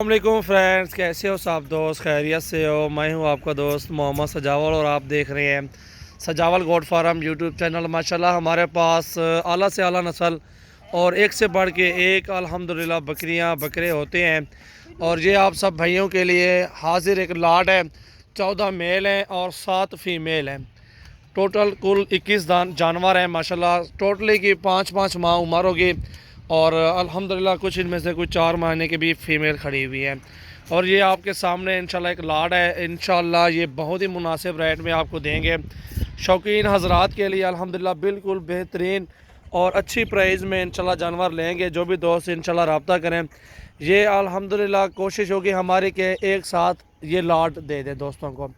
वालेकुम फ्रेंड्स, कैसे हो सब दोस्त? खैरियत से हो? मैं हूं आपका दोस्त मोहम्मद सजावल और आप देख रहे हैं सजावल गोट फार्म यूट्यूब चैनल। माशाल्लाह हमारे पास आला से आला नस्ल और एक से बढ़ के एक अल्हम्दुलिल्लाह बकरियां बकरे होते हैं। और ये आप सब भाइयों के लिए हाजिर एक लाट है। 14 मेल हैं और 7 फीमेल हैं। टोटल कुल 21 जानवर हैं माशाल्लाह। टोटली की 5-5 माह उम्र होगी और अल्हम्दुलिल्लाह कुछ इनमें से कुछ 4 महीने की भी फ़ीमेल खड़ी हुई है। और ये आपके सामने इंशाल्लाह एक लाड है। इंशाल्लाह ये बहुत ही मुनासिब रेट में आपको देंगे। शौकीन हजरात के लिए अल्हम्दुलिल्लाह बिल्कुल बेहतरीन और अच्छी प्राइस में इंशाल्लाह जानवर लेंगे। जो भी दोस्त इंशाल्लाह रब्ता करें, ये अल्हम्दुलिल्लाह कोशिश होगी हमारी कि एक साथ ये लाड दे दें दोस्तों को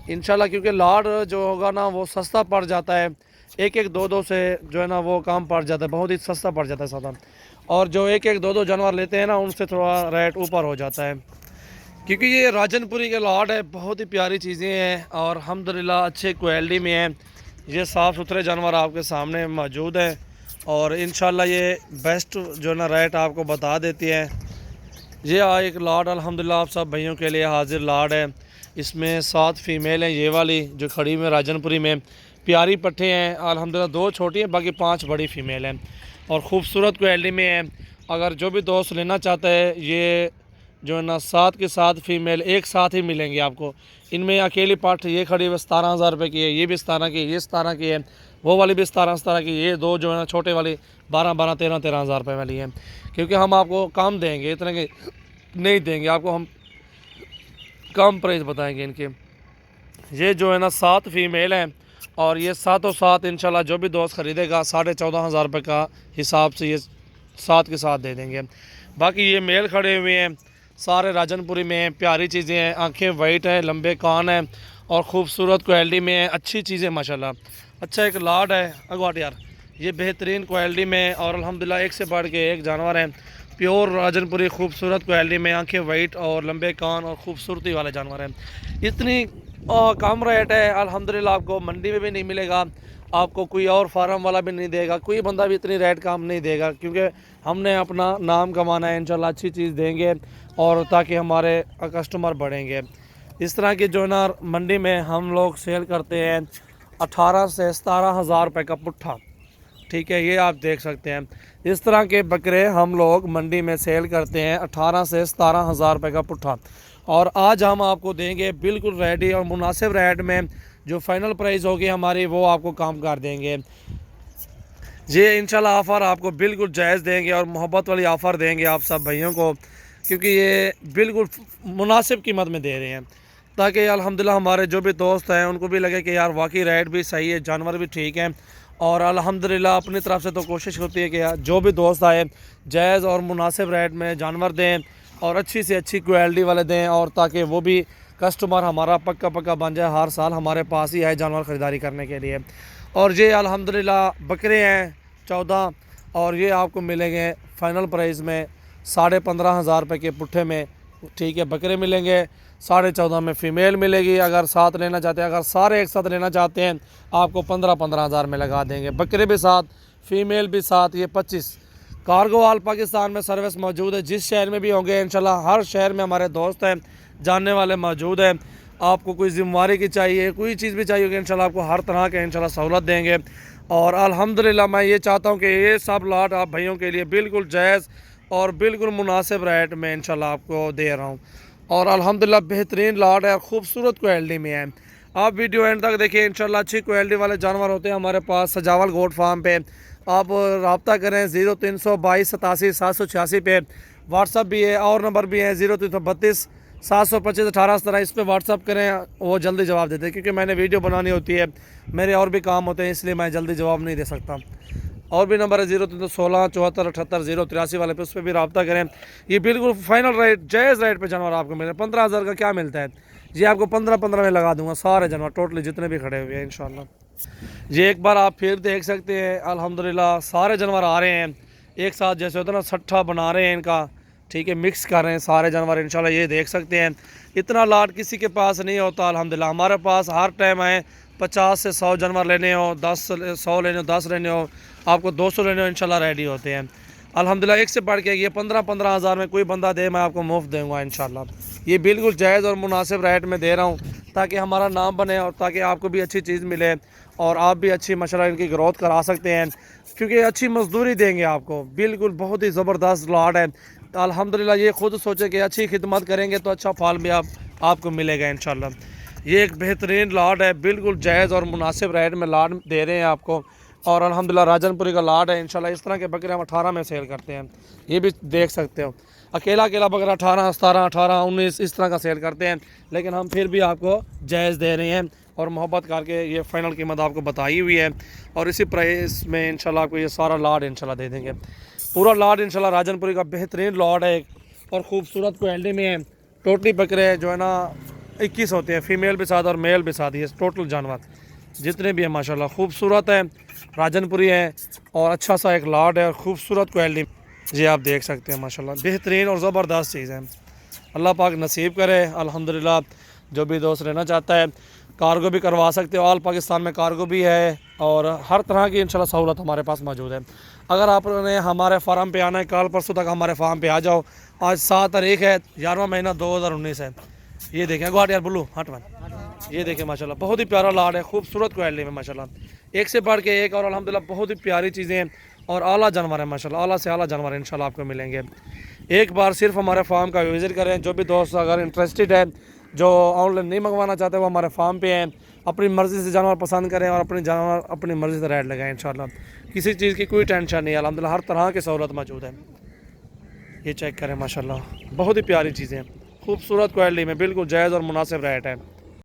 इंशाल्लाह, क्योंकि लाड जो होगा ना वो सस्ता पड़ जाता है। एक एक दो दो से जो है ना वो काम पड़ जाता है, बहुत ही सस्ता पड़ जाता है सादा। और जो एक एक दो दो जानवर लेते हैं ना उनसे थोड़ा रेट ऊपर हो जाता है, क्योंकि ये राजनपुरी के लाड है। बहुत ही प्यारी चीज़ें हैं और अल्हम्दुलिल्लाह अच्छे क्वालिटी में हैं। ये साफ़ सुथरे जानवर आपके सामने मौजूद हैं और इंशाल्लाह ये बेस्ट जो ना रेट आपको बता देती है। ये एक लाड अल्हम्दुलिल्लाह आप सब भाइयों के लिए हाजिर लाड है। इसमें 7 फीमेल हैं। ये वाली जो खड़ी में राजनपुरी में प्यारी पट्ठे हैं अल्हम्दुलिल्लाह। 2 छोटी हैं, बाकी 5 बड़ी फ़ीमेल हैं और ख़ूबसूरत क्वालिटी में हैं। अगर जो भी दोस्त लेना चाहता है, ये जो है ना 7 के 7 फीमेल एक साथ ही मिलेंगे आपको। इनमें अकेली पट्ठ ये खड़ी हुई 17,000 रुपये की है, ये भी 17 की, ये 17 की है, वो वाली भी 17 की। ये 2 जो है ना छोटे वाली 12 13 हज़ार रुपये वाली हैं। क्योंकि हम आपको कम देंगे, इतने के नहीं देंगे आपको, हम कम प्राइस बताएंगे इनके। ये जो है ना 7 फीमेल हैं और ये सातों सात इंशाल्लाह जो भी दोस्त ख़रीदेगा 14,500 रुपये का हिसाब से ये 7 के साथ दे देंगे। बाकी ये मेल खड़े हुए हैं, सारे राजनपुरी में हैं। प्यारी चीज़ें हैं, आंखें वाइट हैं, लंबे कान हैं और ख़ूबसूरत क्वालिटी में हैं। अच्छी चीज़ें माशाल्लाह। अच्छा एक लाड है अगवाट यार, ये बेहतरीन क्वालिटी में और अल्हम्दुलिल्लाह एक से बढ़ के एक जानवर हैं। प्योर राजनपुरी खूबसूरत क्वालिटी में, आंखें वाइट और लंबे कान और ख़ूबसूरती वाले जानवर हैं। इतनी कम रेट है अल्हम्दुलिल्लाह, आपको मंडी में भी नहीं मिलेगा, आपको कोई और फार्म वाला भी नहीं देगा, कोई बंदा भी इतनी रेट कम नहीं देगा। क्योंकि हमने अपना नाम कमाना है, इंशाल्लाह अच्छी चीज़ देंगे और ताकि हमारे कस्टमर बढ़ेंगे। इस तरह की जो है ना मंडी में हम लोग सेल करते हैं 18 से 17 हज़ार रुपये का पुट्ठा। ठीक है, ये आप देख सकते हैं। इस तरह के बकरे हम लोग मंडी में सेल करते हैं 18 से 17 हज़ार रुपये का पुट्ठा। और आज हम आपको देंगे बिल्कुल रेडी और मुनासिब रेट में। जो फाइनल प्राइस होगी हमारी वो आपको काम कर देंगे। ये इंशाल्लाह ऑफ़र आपको बिल्कुल जायज़ देंगे और मोहब्बत वाली ऑफ़र देंगे आप सब भाइयों को, क्योंकि ये बिल्कुल मुनासिब कीमत में दे रहे हैं, ताकि अल्हम्दुलिल्लाह हमारे जो भी दोस्त हैं उनको भी लगे कि यार वाकई रेट भी सही है, जानवर भी ठीक हैं। और अल्हम्दुलिल्लाह अपनी तरफ से तो कोशिश होती है कि यार जो भी दोस्त आए जायज़ और मुनासिब रेट में जानवर दें और अच्छी से अच्छी क्वालिटी वाले दें, और ताकि वो भी कस्टमर हमारा पक्का बन जाए, हर साल हमारे पास ही आए जानवर ख़रीदारी करने के लिए। और ये अल्हम्दुलिल्लाह बकरे हैं 14 और ये आपको मिलेंगे फ़ाइनल प्राइस में 15,500 रुपये के पुट्ठे में। ठीक है, बकरे मिलेंगे 14.5 में फ़ीमेल मिलेगी। अगर साथ लेना चाहते हैं, अगर सारे एक साथ लेना चाहते हैं, आपको 15 हज़ार में लगा देंगे। बकरे भी साथ, फ़ीमेल भी साथ, ये 25। कार्गो ऑल पाकिस्तान में सर्विस मौजूद है, जिस शहर में भी होंगे इंशाल्लाह। हर शहर में हमारे दोस्त हैं, जानने वाले मौजूद हैं। आपको कोई ज़िम्मेवारी की चाहिए, कोई चीज़ भी चाहिए होगी, इंशाल्लाह आपको हर तरह के इंशाल्लाह सहूलत देंगे। और अल्हम्दुलिल्लाह मैं ये चाहता हूँ कि ये सब लाट आप भाइयों के लिए बिल्कुल जायज़ और बिल्कुल मुनासिब रेट में इंशाल्लाह आपको दे रहा हूँ। और अल्हम्दुलिल्लाह बेहतरीन लाट है, खूबसूरत क्वालिटी में है। आप वीडियो एंड तक देखिए, इंशाल्लाह अच्छी क्वालिटी वाले जानवर होते हैं हमारे पास सजावल गोट फार्म पे। आप रब्ता करें 0322 87 786 पे। व्हाट्सअप भी है और नंबर भी है 0332 725 1817। इस पर व्हाट्सअप करें, वो जल्दी जवाब देते हैं, क्योंकि मैंने वीडियो बनानी होती है, मेरे और भी काम होते हैं, इसलिए मैं जल्दी जवाब नहीं दे सकता। और भी नंबर है 0316 74 78 083 वाले पे, उस पर भी रब्ता करें। ये बिल्कुल फाइनल रेट जायज़ रेट पे जानवर आपको मिले। 15,000 का क्या मिलता है, ये आपको 15 में लगा दूंगा सारे जानवर टोटली जितने भी खड़े हुए हैं इंशाल्लाह। ये एक बार आप फिर देख सकते हैं अल्हम्दुलिल्लाह सारे जानवर आ रहे हैं एक साथ, जैसे होता है ना सट्ठा बना रहे हैं इनका। ठीक है, मिक्स कर रहे हैं सारे जानवर इंशाल्लाह। ये देख सकते हैं, इतना लाट किसी के पास नहीं होता अल्हम्दुलिल्लाह। हमारे पास हर टाइम आए 50 से 100 जानवर लेने हो, 100 लेने हो, 10 लेने हो, आपको 200 लेने हो, इंशाल्लाह रेडी होते हैं। अल्हम्दुलिल्लाह एक से बढ़ के ये 15-15 हज़ार में कोई बंदा दे, मैं आपको मुफ्त दूँगा इंशाल्लाह। ये बिल्कुल जायज़ और मुनासिब रेट में दे रहा हूँ ताकि हमारा नाम बने और ताकि आपको भी अच्छी चीज़ मिले और आप भी अच्छी माशाल्लाह इनकी ग्रोथ करा सकते हैं, क्योंकि अच्छी मजदूरी देंगे आपको। बिल्कुल बहुत ही ज़बरदस्त लॉट है। अल्हम्दुलिल्लाह ये खुद सोचे कि अच्छी खिदमत करेंगे तो अच्छा फल भी आपको मिलेगा इंशाल्लाह। ये एक बेहतरीन लाट है, बिल्कुल जायज़ और मुनासिब रेट में लाट दे रहे हैं आपको। और अल्हम्दुलिल्लाह राजनपुरी का लाट है इंशाल्लाह। इस तरह के बकरे हम 18 में सेल करते हैं, ये भी देख सकते हो। अकेला अकेला बकरा 18, 17, 18, 19 इस तरह का सेल करते हैं, लेकिन हम फिर भी आपको जायज़ दे रहे हैं और मोहब्बत करके ये फ़ाइनल कीमत आपको बताई हुई है। और इसी प्राइस में इंशाल्लाह आपको ये सारा लाट इंशाल्लाह दे देंगे। पूरा लाट इंशाल्लाह राजनपुरी का बेहतरीन लाट है और ख़ूबसूरत क्वालिटी में है। टोटली बकरे जो है ना 21 होते हैं, फ़ीमेल भी साथ और मेल भी साथ, ये टोटल जानवर जितने भी हैं माशाल्लाह खूबसूरत है, राजनपुरी है और अच्छा सा एक लाट है और ख़ूबसूरत क्वालिटी। जी आप देख सकते हैं माशाल्लाह बेहतरीन और ज़बरदस्त चीज़ है। अल्लाह पाक नसीब करे। अल्हम्दुलिल्लाह जो भी दोस्त रहना चाहता है कार्गो भी करवा सकते हो, ऑल पाकिस्तान में कार्गो भी है और हर तरह की इंशाल्लाह सहूलत हमारे पास मौजूद है। अगर आपने हमारे फार्म पे आना है, कल परसों तक हमारे फार्म पे आ जाओ। आज 7 तारीख है, 11वां महीना 2019 है। ये देखें गुआट यार बुल्लू हट वन, ये देखें माशाल्लाह बहुत ही प्यारा लाट है, खूबसूरत क्वालिटी में माशाल्लाह एक से बढ़ के एक। और अल्हम्दुलिल्लाह बहुत ही प्यारी चीज़ें हैं और आला जानवर है माशाल्लाह, आला से आला जानवर इंशाल्लाह आपको मिलेंगे। एक बार सिर्फ हमारे फार्म का विज़िट करें। जो भी दोस्त अगर इंटरेस्टेड है, जो ऑनलाइन नहीं मंगवाना चाहते, वो हमारे फार्म पे हैं। अपनी मर्ज़ी से जानवर पसंद करें और अपनी जानवर अपनी मर्ज़ी से रेट लगाएं इंशाल्लाह। किसी चीज़ की कोई टेंशन नहीं है, अल्हम्दुलिल्लाह हर तरह की सहूलत मौजूद है। ये चेक करें माशाल्लाह बहुत ही प्यारी चीज़ें, खूबसूरत क्वालिटी में, बिल्कुल जायज़ और मुनासिब रेट है।